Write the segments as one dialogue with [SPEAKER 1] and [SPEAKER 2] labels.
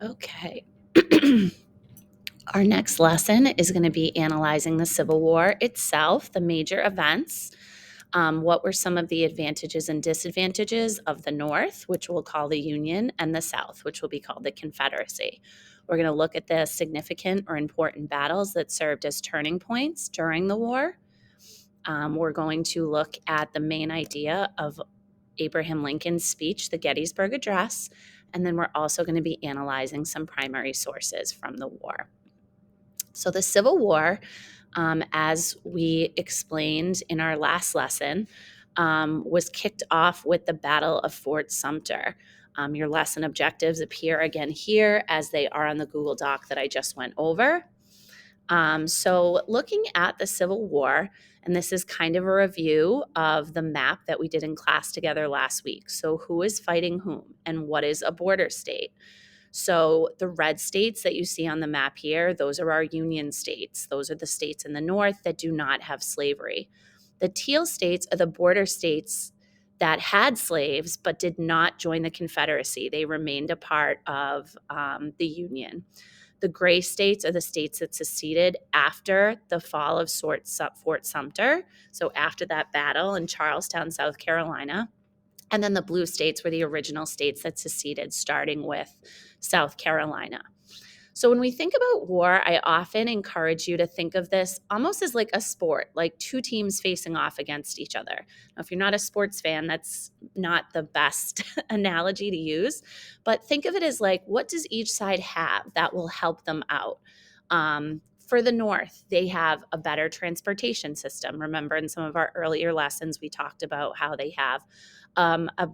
[SPEAKER 1] Okay. Our next lesson is going to be analyzing the Civil War itself, the major events. What were some of the advantages and disadvantages of the North, which we'll call the Union, and the South, which will be called the Confederacy? We're going to look at the significant or important battles that served as turning points during the war. We're going to look at the main idea of Abraham Lincoln's speech, the Gettysburg Address, and then we're also going to be analyzing some primary sources from the war. So the Civil War, as we explained in our last lesson, was kicked off with the Battle of Fort Sumter. Your lesson objectives appear again here as they are on the Google Doc that I just went over. So looking at the Civil War, and this is kind of a review of the map that we did in class together last week. So who is fighting whom and what is a border state? So the red states that you see on the map here, those are our Union states. Those are the states in the North that do not have slavery. The teal states are the border states that had slaves but did not join the Confederacy. They remained a part of the Union. The gray states are the states that seceded after the fall of Fort Sumter, so after that battle in Charlestown, South Carolina. And then the blue states were the original states that seceded, starting with South Carolina. So when we think about war, I often encourage you to think of this almost as like a sport, like two teams facing off against each other. Now, if you're not a sports fan, that's not the best analogy to use, but think of it as like, what does each side have that will help them out? For the North, they have a better transportation system. Remember, in some of our earlier lessons, we talked about how they have a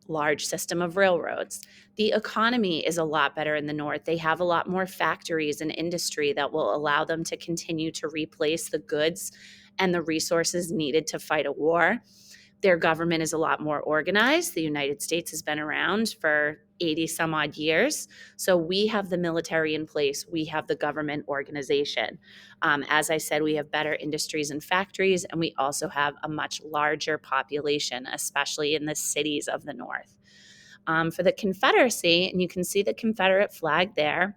[SPEAKER 1] large system of railroads. The economy is a lot better in the North. They have a lot more factories and industry that will allow them to continue to replace the goods and the resources needed to fight a war. Their government is a lot more organized. The United States has been around for 80 some odd years. So we have the military in place. We have the government organization. As I said, we have better industries and factories, and we also have a much larger population, especially in the cities of the North. For the Confederacy, and you can see the Confederate flag there,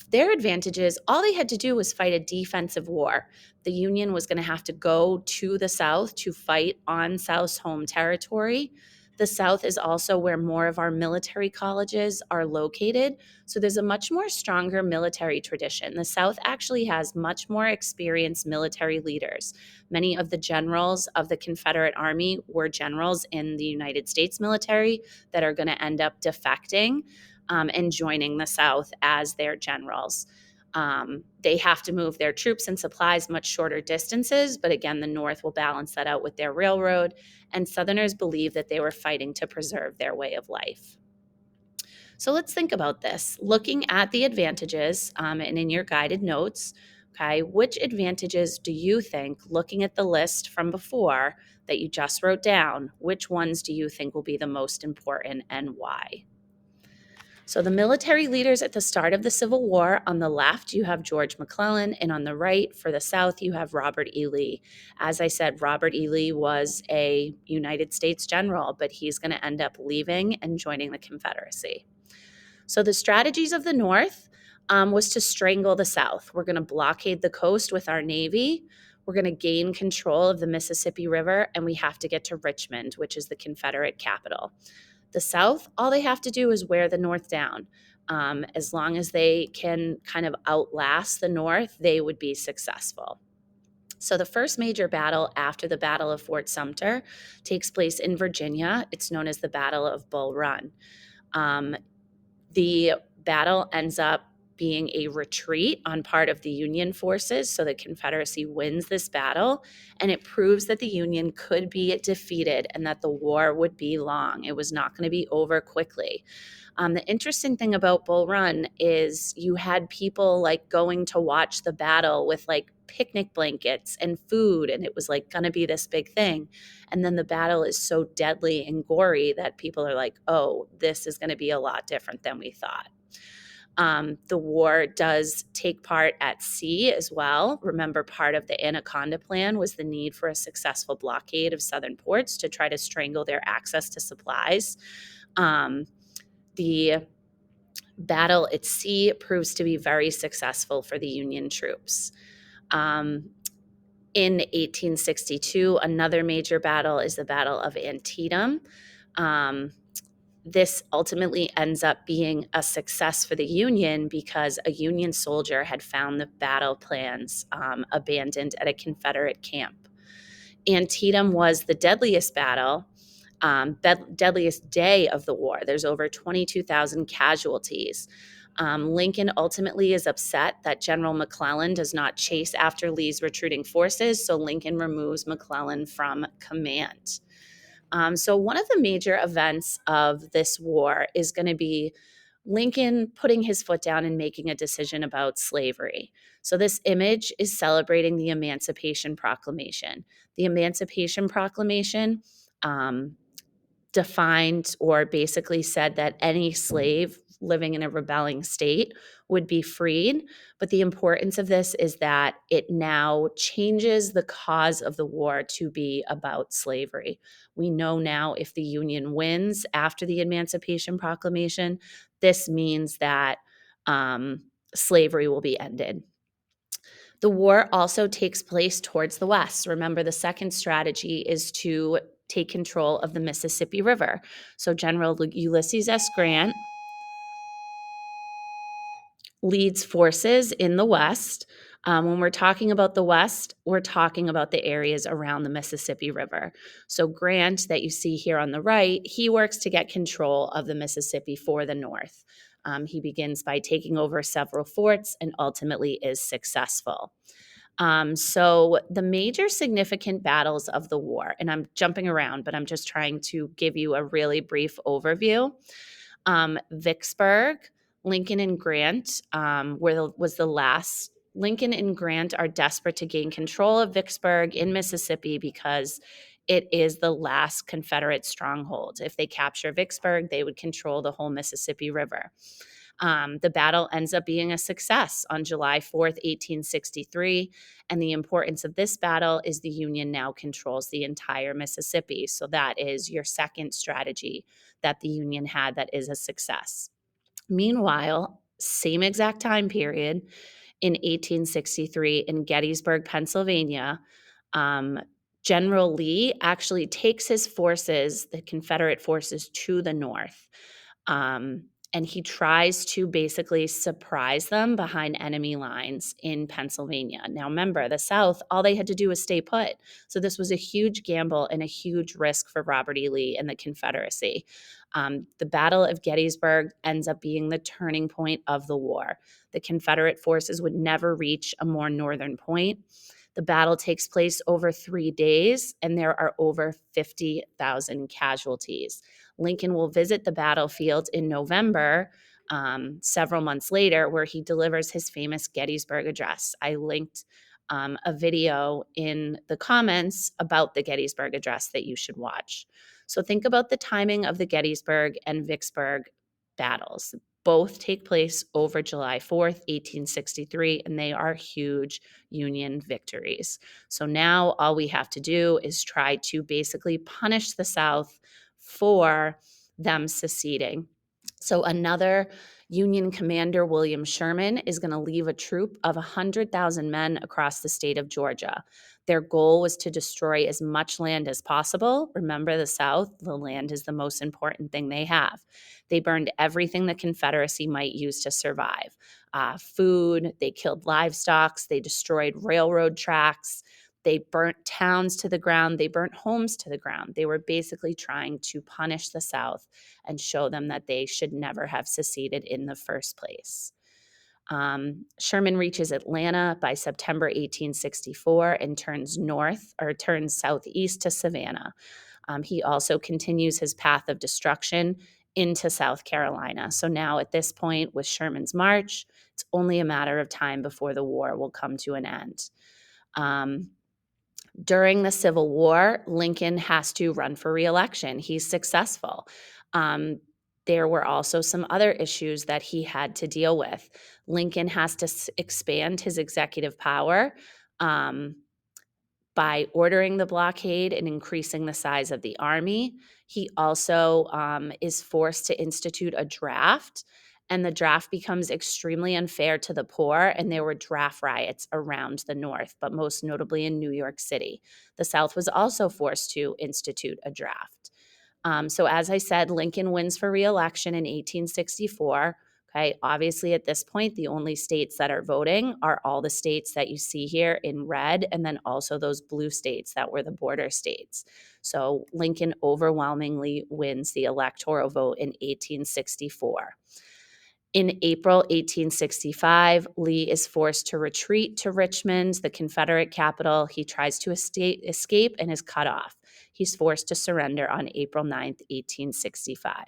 [SPEAKER 1] their advantages, all they had to do was fight a defensive war. The Union was going to have to go to the South to fight on South's home territory. The South is also where more of our military colleges are located. So there's a much more stronger military tradition. The South actually has much more experienced military leaders. Many of the generals of the Confederate Army were generals in the United States military that are going to end up defecting and joining the South as their generals. They have to move their troops and supplies much shorter distances, but again, the North will balance that out with their railroad, and Southerners believe that they were fighting to preserve their way of life. So let's think about this. Looking at the advantages, and in your guided notes, okay, which advantages do you think, looking at the list from before that you just wrote down, which ones do you think will be the most important and why? So the military leaders at the start of the Civil War, on the left, you have George McClellan, and on the right, for the South, you have Robert E. Lee. As I said, Robert E. Lee was a United States general, but he's going to end up leaving and joining the Confederacy. So the strategies of the North was to strangle the South. We're going to blockade the coast with our Navy. We're going to gain control of the Mississippi River, and we have to get to Richmond, which is the Confederate capital. The South, all they have to do is wear the North down. As long as they can kind of outlast the North, they would be successful. So the first major battle after the Battle of Fort Sumter takes place in Virginia. It's known as the Battle of Bull Run. The battle ends up being a retreat on part of the Union forces. So the Confederacy wins this battle, and it proves that the Union could be defeated and that the war would be long. It was not going to be over quickly. The interesting thing about Bull Run is you had people like going to watch the battle with like picnic blankets and food, and it was like going to be this big thing. And then the battle is so deadly and gory that people are like, oh, this is going to be a lot different than we thought. The war does take part at sea as well. Remember, part of the Anaconda Plan was the need for a successful blockade of southern ports to try to strangle their access to supplies. The Battle at sea proves to be very successful for the Union troops. Um, in 1862, another major battle is the Battle of Antietam. Um, this ultimately ends up being a success for the Union because a Union soldier had found the battle plans abandoned at a Confederate camp. Antietam was the deadliest battle, deadliest day of the war. There's over 22,000 casualties. Lincoln ultimately is upset that General McClellan does not chase after Lee's retreating forces, so Lincoln removes McClellan from command. So, one of the major events of this war is going to be Lincoln putting his foot down and making a decision about slavery. So, this image is celebrating the Emancipation Proclamation. The Emancipation Proclamation um, defined or basically said that any slave living in a rebelling state would be freed. But the importance of this is that it now changes the cause of the war to be about slavery. We know now if the Union wins after the Emancipation Proclamation, this means that slavery will be ended. The war also takes place towards the west. Remember, the second strategy is to take control of the Mississippi River. So General Ulysses S. Grant leads forces in the west. When we're talking about the west, we're talking about the areas around the Mississippi River. So Grant, that you see here on the right, he works to get control of the Mississippi for the north. He begins by taking over several forts and ultimately is successful. So the major significant battles of the war, and I'm jumping around, but I'm just trying to give you a really brief overview. Vicksburg, Lincoln and Grant was the last. Lincoln and Grant are desperate to gain control of Vicksburg in Mississippi because it is the last Confederate stronghold. If they capture Vicksburg, they would control the whole Mississippi River. The battle ends up being a success on July 4th, 1863. And the importance of this battle is the Union now controls the entire Mississippi. So that is your second strategy that the Union had that is a success. Meanwhile, same exact time period in 1863 in Gettysburg, Pennsylvania, um, General Lee actually takes his forces, the Confederate forces, to the north. Um, and he tries to basically surprise them behind enemy lines in Pennsylvania. Now, remember, the South, all they had to do was stay put. So, this was a huge gamble and a huge risk for Robert E. Lee and the Confederacy. The Battle of Gettysburg ends up being the turning point of the war. The Confederate forces would never reach a more northern point. The battle takes place over 3 days, and there are over 50,000 casualties. Lincoln will visit the battlefield in November, several months later, where he delivers his famous Gettysburg Address. I linked a video in the comments about the Gettysburg Address that you should watch. So think about the timing of the Gettysburg and Vicksburg battles. Both take place over July 4th, 1863, and they are huge Union victories. So now all we have to do is try to basically punish the South for them seceding. So another Union commander, William Sherman, is going to leave a troop of 100,000 men across the state of Georgia. Their goal was to destroy as much land as possible. Remember, the South, the land is the most important thing they have. They burned everything the Confederacy might use to survive. Food, they killed livestock, they destroyed railroad tracks, they burnt towns to the ground, they burnt homes to the ground. They were basically trying to punish the South and show them that they should never have seceded in the first place. Sherman reaches Atlanta by September 1864 and turns southeast to Savannah. He also continues his path of destruction into South Carolina. So now at this point, with Sherman's march, it's only a matter of time before the war will come to an end. During the Civil War, Lincoln has to run for reelection. He's successful. There were also some other issues that he had to deal with. Lincoln has to expand his executive power by ordering the blockade and increasing the size of the army. He also is forced to institute a draft. and the draft becomes extremely unfair to the poor, and there were draft riots around the North, but most notably in New York City. The South was also forced to institute a draft. So, as I said, Lincoln wins for reelection in 1864. Okay, obviously, at this point, the only states that are voting are all the states that you see here in red, and then also those blue states that were the border states. So, Lincoln overwhelmingly wins the electoral vote in 1864. In April 1865, Lee is forced to retreat to Richmond, the Confederate capital. He tries to escape and is cut off. He's forced to surrender on April 9th, 1865.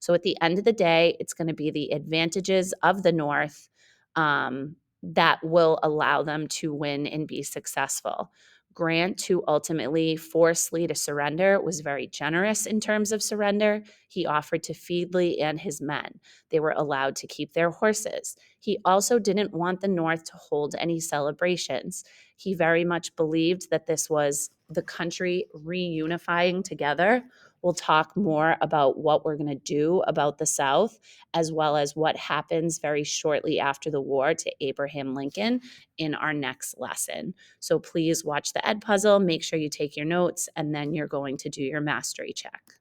[SPEAKER 1] So at the end of the day, it's going to be the advantages of the North that will allow them to win and be successful. Grant, who ultimately forced Lee to surrender, was very generous in terms of surrender. He offered to feed Lee and his men. They were allowed to keep their horses. He also didn't want the North to hold any celebrations. He very much believed that this was the country reunifying together. We'll talk more about what we're going to do about the South, as well as what happens very shortly after the war to Abraham Lincoln in our next lesson. So please watch the Ed Puzzle, make sure you take your notes, and then you're going to do your mastery check.